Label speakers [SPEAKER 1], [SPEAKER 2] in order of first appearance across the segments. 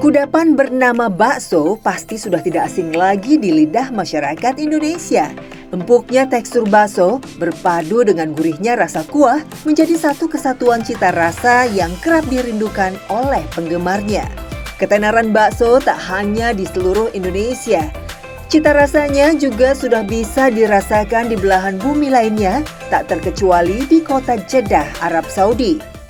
[SPEAKER 1] Kudapan bernama bakso pasti sudah tidak asing lagi di lidah masyarakat Indonesia. Empuknya tekstur bakso berpadu dengan gurihnya rasa kuah menjadi satu kesatuan cita rasa yang kerap dirindukan oleh penggemarnya. Ketenaran bakso tak hanya di seluruh Indonesia. Cita rasanya juga sudah bisa dirasakan di belahan bumi lainnya, tak terkecuali di kota Jeddah, Arab Saudi.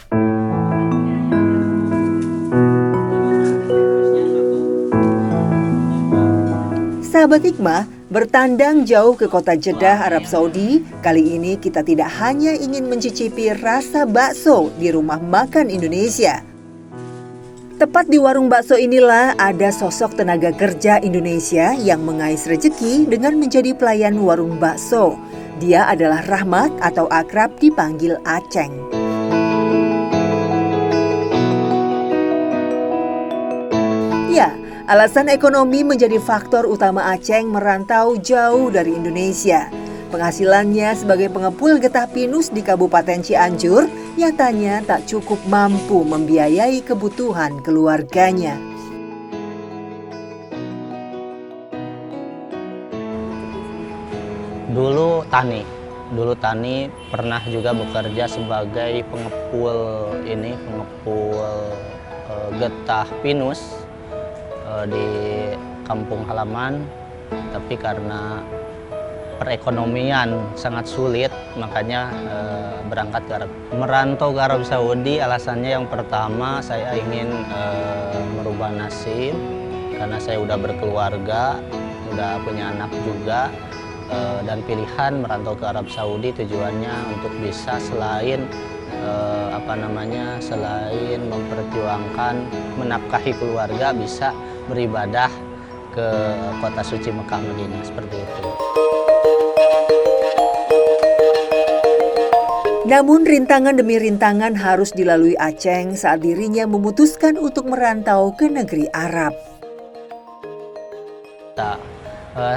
[SPEAKER 1] Sahabat Hikmah, bertandang jauh ke kota Jeddah, Arab Saudi, kali ini kita tidak hanya ingin mencicipi rasa bakso di rumah makan Indonesia. Tepat di warung bakso inilah ada sosok tenaga kerja Indonesia yang mengais rejeki dengan menjadi pelayan warung bakso. Dia adalah Rahmat atau akrab dipanggil Aceng. Ya, alasan ekonomi menjadi faktor utama Aceng merantau jauh dari Indonesia. Penghasilannya sebagai pengepul getah pinus di Kabupaten Cianjur nyatanya tak cukup mampu membiayai kebutuhan keluarganya.
[SPEAKER 2] Dulu tani pernah juga bekerja sebagai pengepul getah pinus di kampung halaman, tapi karena perekonomian sangat sulit, makanya merantau ke Arab Saudi. Alasannya yang pertama, saya ingin merubah nasib karena saya udah berkeluarga, udah punya anak juga, dan pilihan merantau ke Arab Saudi tujuannya untuk bisa selain selain memperjuangkan menafkahi keluarga, bisa beribadah ke kota suci Mekah Madinah, seperti itu.
[SPEAKER 1] Namun rintangan demi rintangan harus dilalui Aceng saat dirinya memutuskan untuk merantau ke negeri Arab.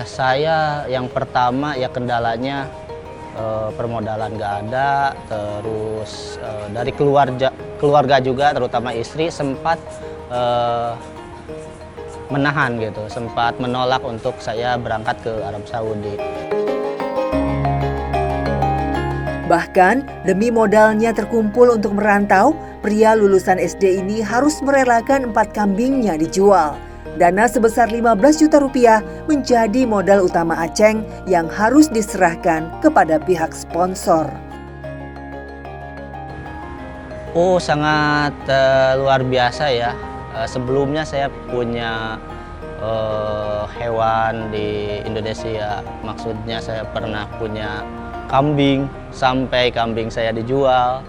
[SPEAKER 2] Saya yang pertama ya kendalanya permodalan gak ada, terus dari keluarga juga, terutama istri sempat menahan gitu, sempat menolak untuk saya berangkat ke Arab Saudi.
[SPEAKER 1] Bahkan demi modalnya terkumpul untuk merantau, pria lulusan SD ini harus merelakan 4 kambingnya dijual. Dana sebesar 15 juta rupiah menjadi modal utama Aceng yang harus diserahkan kepada pihak sponsor.
[SPEAKER 2] Oh, sangat luar biasa ya. Sebelumnya saya punya hewan di Indonesia. Maksudnya saya pernah punya kambing, sampai kambing saya dijual.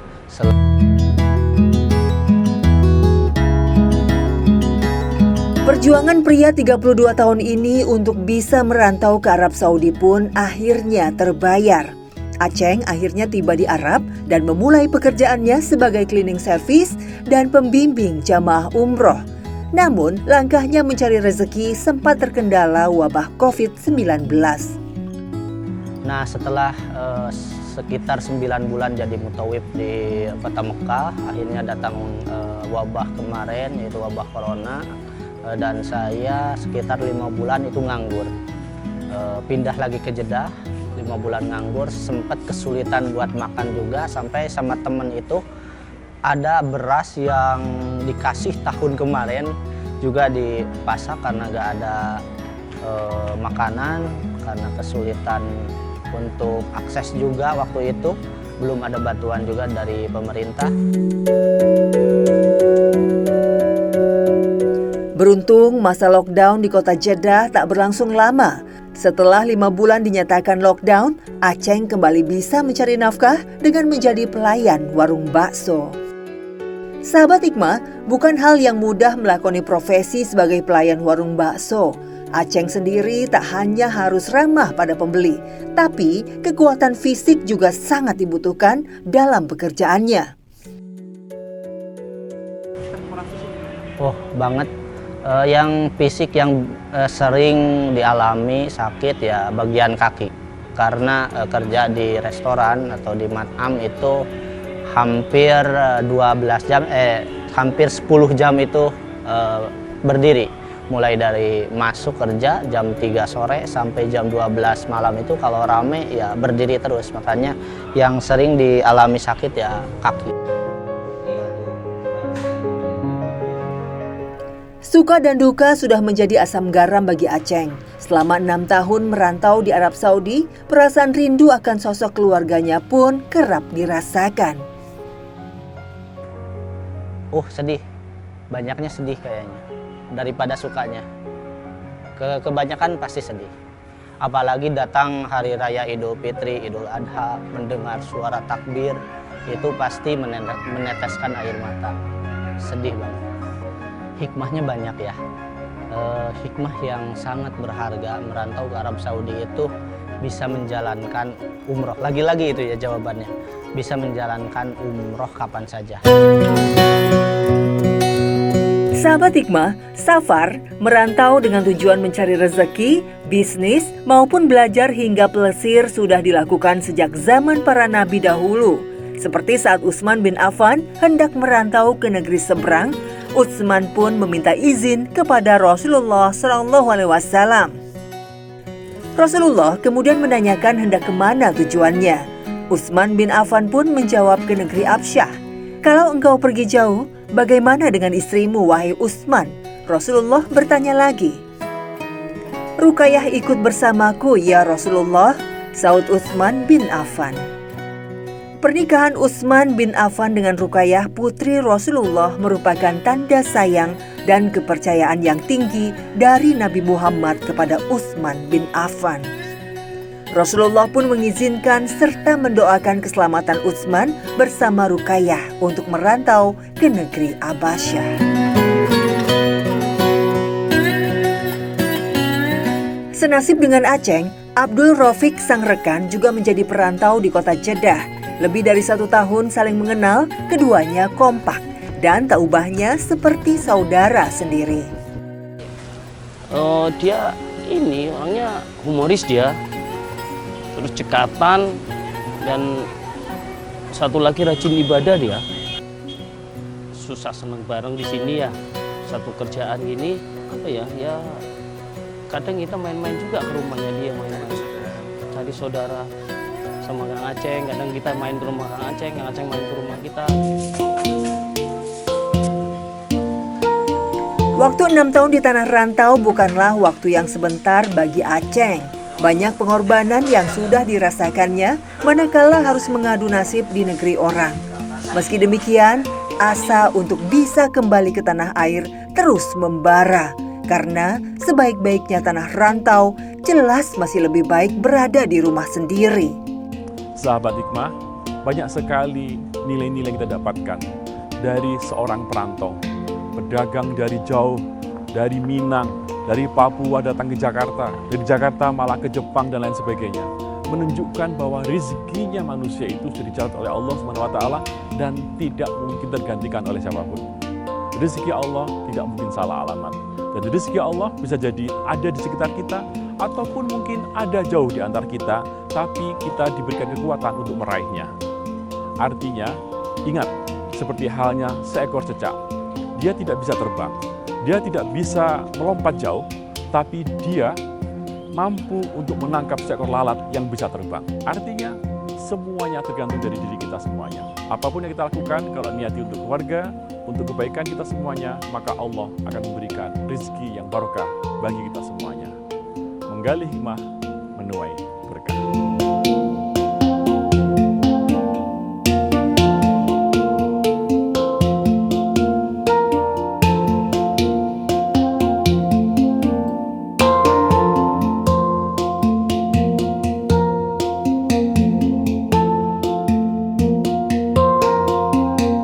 [SPEAKER 1] Perjuangan pria 32 tahun ini untuk bisa merantau ke Arab Saudi pun akhirnya terbayar. Aceng akhirnya tiba di Arab dan memulai pekerjaannya sebagai cleaning service dan pembimbing jamaah umroh. Namun, langkahnya mencari rezeki sempat terkendala wabah COVID-19.
[SPEAKER 2] Nah, setelah sekitar 9 bulan jadi mutawif di kota Mekah, akhirnya datang wabah kemarin, yaitu wabah corona. Dan saya sekitar 5 bulan itu nganggur. Pindah lagi ke Jeddah, 5 bulan nganggur, sempat kesulitan buat makan juga, sampai sama temen itu ada beras yang dikasih tahun kemarin juga dipasak karena gak ada makanan, karena kesulitan untuk akses juga waktu itu, belum ada bantuan juga dari pemerintah.
[SPEAKER 1] Beruntung masa lockdown di kota Jeddah tak berlangsung lama. Setelah 5 bulan dinyatakan lockdown, Aceng kembali bisa mencari nafkah dengan menjadi pelayan warung bakso. Sahabat Hikmah, bukan hal yang mudah melakoni profesi sebagai pelayan warung bakso. Aceng sendiri tak hanya harus ramah pada pembeli, tapi kekuatan fisik juga sangat dibutuhkan dalam pekerjaannya.
[SPEAKER 2] Oh, banget. Yang fisik yang sering dialami sakit ya bagian kaki, karena kerja di restoran atau di mat'am itu hampir 12 jam, hampir 10 jam itu berdiri. Mulai dari masuk kerja jam 3 sore sampai jam 12 malam itu kalau rame ya berdiri terus. Makanya yang sering dialami sakit ya kaki.
[SPEAKER 1] Suka dan duka sudah menjadi asam garam bagi Aceng. Selama 6 tahun merantau di Arab Saudi, perasaan rindu akan sosok keluarganya pun kerap dirasakan.
[SPEAKER 2] Sedih. Banyaknya sedih kayaknya. Daripada sukanya. Kebanyakan pasti sedih. Apalagi datang hari raya Idul Fitri, Idul Adha, mendengar suara takbir, itu pasti meneteskan air mata. Sedih banget. Hikmahnya banyak ya. Hikmah yang sangat berharga merantau ke Arab Saudi itu bisa menjalankan umroh. Lagi-lagi itu ya jawabannya. Bisa menjalankan umroh kapan saja.
[SPEAKER 1] Sahabat Hikmah, safar, merantau dengan tujuan mencari rezeki, bisnis, maupun belajar hingga pelesir sudah dilakukan sejak zaman para nabi dahulu. Seperti saat Utsman bin Affan hendak merantau ke negeri seberang, Utsman pun meminta izin kepada Rasulullah SAW. Rasulullah kemudian menanyakan hendak kemana tujuannya. Utsman bin Affan pun menjawab ke negeri Absyah. Kalau engkau pergi jauh, bagaimana dengan istrimu, wahai Utsman? Rasulullah bertanya lagi. Ruqayyah ikut bersamaku, ya Rasulullah, saud Utsman bin Affan. Pernikahan Utsman bin Affan dengan Ruqayyah putri Rasulullah merupakan tanda sayang dan kepercayaan yang tinggi dari Nabi Muhammad kepada Utsman bin Affan. Rasulullah pun mengizinkan serta mendoakan keselamatan Utsman bersama Ruqayyah untuk merantau ke negeri Abasyah. Senasib dengan Aceng, Abdul Rafiq sang rekan juga menjadi perantau di kota Jeddah. Lebih dari 1 tahun saling mengenal, keduanya kompak dan tak ubahnya seperti saudara sendiri.
[SPEAKER 3] Dia ini orangnya humoris dia, terus cekatan, dan satu lagi rajin ibadah dia. Susah senang bareng di sini ya. Satu kerjaan gini ya kadang kita main-main juga ke rumahnya dia, main-main cari saudara sama Kang Aceng. Kadang kita main ke rumah Kang Aceng main ke rumah kita.
[SPEAKER 1] Waktu 6 tahun di tanah rantau bukanlah waktu yang sebentar bagi Aceng. Banyak pengorbanan yang sudah dirasakannya manakala harus mengadu nasib di negeri orang. Meski demikian, asa untuk bisa kembali ke tanah air terus membara. Karena sebaik-baiknya tanah rantau, jelas masih lebih baik berada di rumah sendiri.
[SPEAKER 4] Sahabat Hikmah, banyak sekali nilai-nilai yang kita dapatkan dari seorang perantau. Pedagang dari jauh, dari Minang, dari Papua datang ke Jakarta, dari Jakarta malah ke Jepang dan lain sebagainya. Menunjukkan bahwa rezekinya manusia itu sudah dicatat oleh Allah SWT dan tidak mungkin tergantikan oleh siapapun. Rezeki Allah tidak mungkin salah alamat. Dan rezeki Allah bisa jadi ada di sekitar kita ataupun mungkin ada jauh di antara kita, tapi kita diberikan kekuatan untuk meraihnya. Artinya, ingat, seperti halnya seekor cecak. Dia tidak bisa terbang, dia tidak bisa melompat jauh, tapi dia mampu untuk menangkap seekor lalat yang bisa terbang. Artinya, semuanya tergantung dari diri kita semuanya. Apapun yang kita lakukan, kalau niati untuk keluarga, untuk kebaikan kita semuanya, maka Allah akan memberikan rezeki yang barokah bagi kita semuanya. Menggali hikmah, menuai